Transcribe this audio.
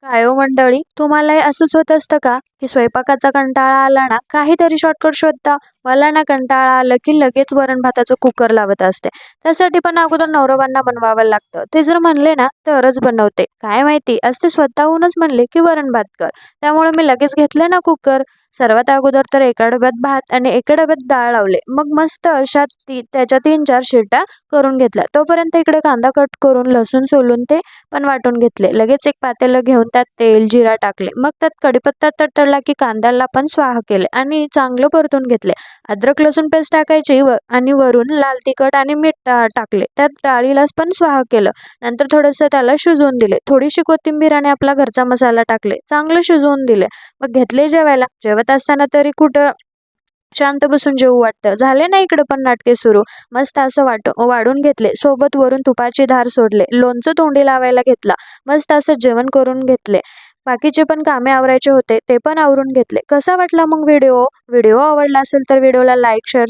काय हो मंडळी, तुम्हालाही असंच होत असतं का, की स्वयंपाकाचा कंटाळा आला ना, काहीतरी शॉर्टकट शोधता? मला ना कंटाळा आला की लगेच वरण-भाताचं कुकर लावत असते. त्यासाठी पण अगोदर नवरबांना बनवावं लागतं. ते जर म्हणले ना, तरच बनवते. काय माहिती, आज ते स्वतःहूनच म्हणले की वरण-भात कर. त्यामुळे मी लगेच घेतलं ना कुकर. सर्वात अगोदर तर एका डब्यात भात आणि एका डब्यात डाळ लावले. मग मस्त अशा त्याच्या 3-4 शिट्या करून घेतल्या. तोपर्यंत इकडे कांदा कट करून, लसूण सोलून ते पण वाटून घेतले. लगेच एक पातेलं घेऊन त्यात तेल, जिरा टाकले. मग त्यात कढीपत्ता तडतडला की कांद्याला पण स्वाहा केले आणि चांगलं परतून घेतले. अद्रक लसूण पेस्ट टाकायची आणि वरून लाल तिखट आणि मीठ टाकले. त्यात डाळीलाच पण स्वाहा केलं. नंतर थोडंसं त्याला शिजवून दिले. थोडीशी कोथिंबीर आणि आपला घरचा मसाला टाकले. चांगलं शिजवून दिले. मग घेतले जेवायला. जेवत असताना तरी कुठं शांत बसून जेवू वाटतं. झाले ना इकडं पण नाटके सुरू. मस्त असं वाढून घेतले. सोबत वरून तुपाची धार सोडले. लोणचं तोंडी लावायला घेतला. मस्त असं जेवण करून घेतले. बाकीचे पण कामे आवरायचे होते. ते पण आवरून घेतले. कसा वाटला मग व्हिडिओ? व्हिडिओ आवडला असेल तर व्हिडिओला लाईक, शेअर